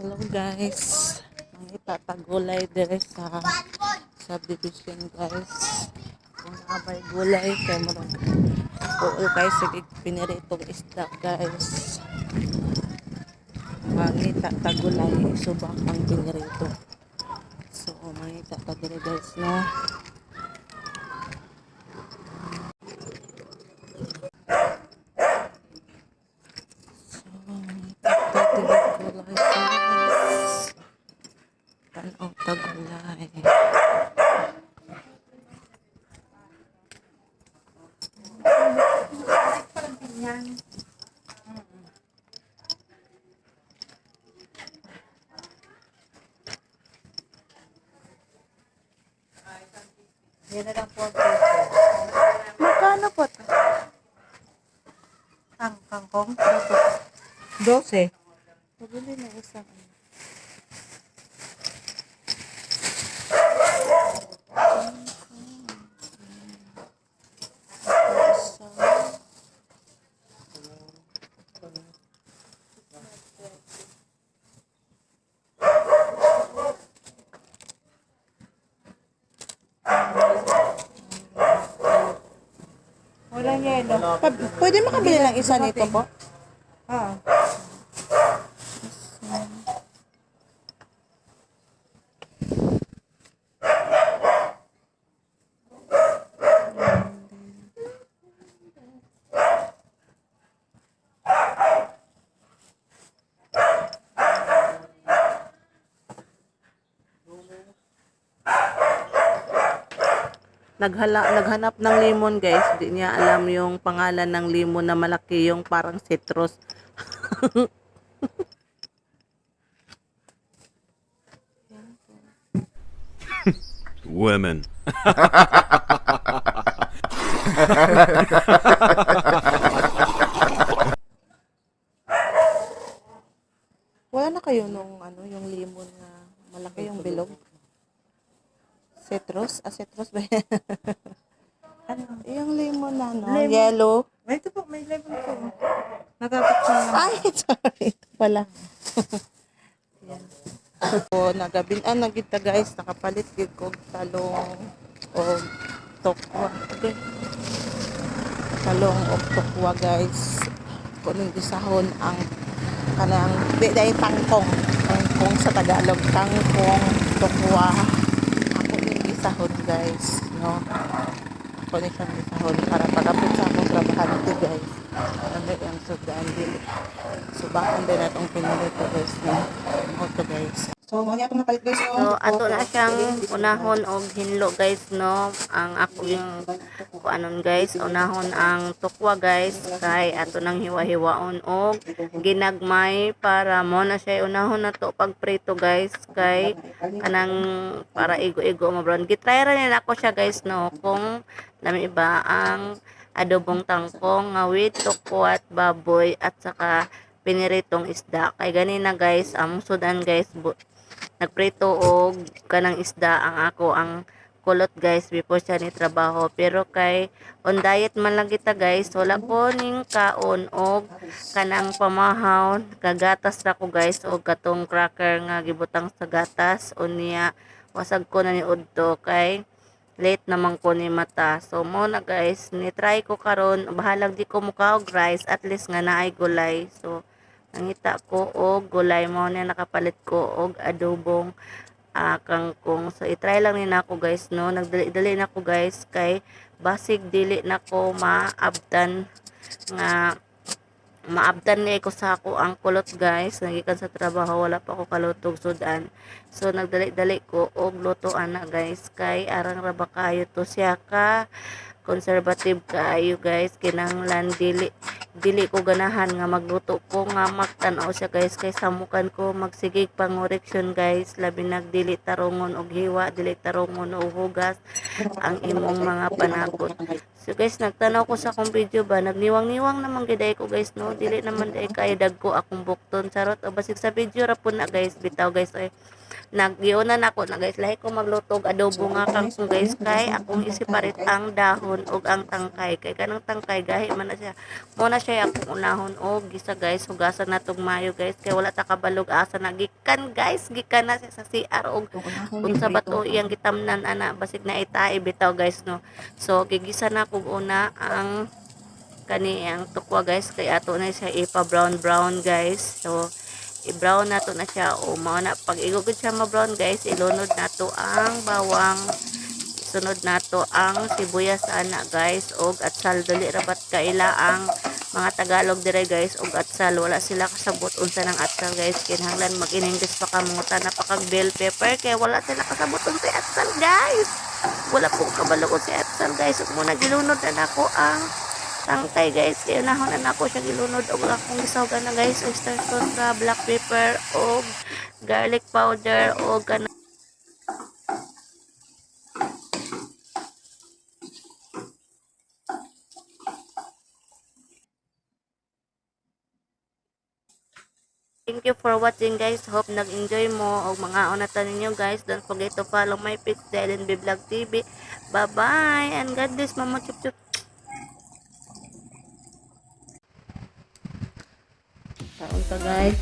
Hello guys, ang itatagulay dire sa subdivision guys. Kung nakabay gulay kay marag uol guys, sige piniritong isda guys. Ang itatagulay subak ang pinirito. So ang itatagulay guys no. Tagulay guys. Tanaw tagulay. Yan na lang po ang Magkano po ito? kangkong. 12. Pabili na isang ano. Walang yelo. Pwede makabili ng isa nito po? Oo. Naghanap ng limon guys. Di niya alam yung pangalan ng limon na malaki yung parang citrus. Women. Wala na kayo nung ano, yung limon na malaki yung bilog? Citrus? Citrus ba yan? Ano? Yung limon na no? Lemon. Yellow? May ito po, may lemon po. Nagabot ko na. Ay, sorry. Ito pala. Yan. So, nagita guys, nakapalit gid kog talong o tokwa. Okay. Talong o tokwa guys. Kuning gisahon ang kanang di dai tangkong. Tangkong sa Tagalog, tangkong tokwa. Ako ning gisahon guys, no. Ako ni siyang gisahon para pagapit sa akong trabahante guys. Ano yung sudan dili. Subakan din natong pinulito guys, no. Ito guys. So, mo niya itong napalit guys. So, ato na siyang unahon og hinlo guys, no. Ang ako yung kuanon guys, unahon ang tukwa guys, kay ato nang hiwa-hiwaon og ginagmay para mo na siya unahon na to pagprito guys, kay kanang para igo-igo mo brown. Gitry ra nila ako siya guys, no, kung lami ba ang adobong tangkong nga with tukwa at baboy at saka piniritong isda. Kay ganina guys, ang sudan guys, nagprito og kanang isda ang ako ang kulot guys before siya ni trabaho, pero kay on diet man lang kita guys, wala ko ning kaon og kanang pamahaw, kagatas ra ko guys og katong cracker nga gibutang sa gatas unya wasag ko na ni udto kay late naman ko ni mata. So mo na guys, ni try ko karon, bahalag di ko muka og rice, at least nga naay gulay. So nangita ko og gulay mo na nakapalit ko og adobong kangkong. So i-try lang ni nako guys, no. Nagdali-dali nako guys kay basig dili nako maabtan nga maabdan ni ko sa ako ang kulot guys, nagikan sa trabaho, wala pa ako kalutog sudan. So nagdali-dali ko og luto ana guys, kay arang ra ba kayo to siya ka conservative kaayo guys, kinahanglan dili ko ganahan nga magluto ko nga magtan-aw siya guys, kay samukan ko magsigig pangoreksyon guys, labi nagdili tarongon og hiwa, dili tarongon og hugas ang imong mga panakot. So guys, nagtanaw ko sa akong video ba, nagniwang-niwang naman giday ko guys no, dili naman day kay dagko akong bukton charot o basig sa video ra po na guys, bitaw guys oy. Nagyunan ako na guys, lahi ko maglutog adobo nga kang kung guys kay akong isiparit ang dahon ug ang tangkay kay kanang tangkay gahi man na siya. Muna siya akong unahon og gisa guys, hugasan natong mayo guys kay wala ta kabalog asa nagikan guys, gikan na siya sa CR og unsa ba to iyang gitamnan ana basig na itae bitaw guys no. So gigisa na kog una ang kani ang tukwa guys kay ato na siya ipa brown brown guys. So i-brown nato na siya o mao na pag igugod siya ma-brown guys, ilunod nato ang bawang, sunod nato ang sibuyas ana guys og atsal. Dali rabat kaila ang mga Tagalog dire guys og atsal, wala sila kasabot unsa ng atsal guys, kinahanglan mag-in-English pa kamuta na pa kag bell pepper kay wala sila kasabot unsa atsal guys. Wala po kabalo ko si atsal guys ug muna gilunod na nako ang tangkay guys, kaya nahon na ako siya gilunod og akong gisawgan na guys oyster sauce, black pepper og garlic powder og kana. Thank you for watching guys. Hope nag-enjoy mo og mga unatan ninyo guys. Don't forget to follow my page Dylan B Vlog TV. Bye bye and God bless mama chup chup. Taon ka guys.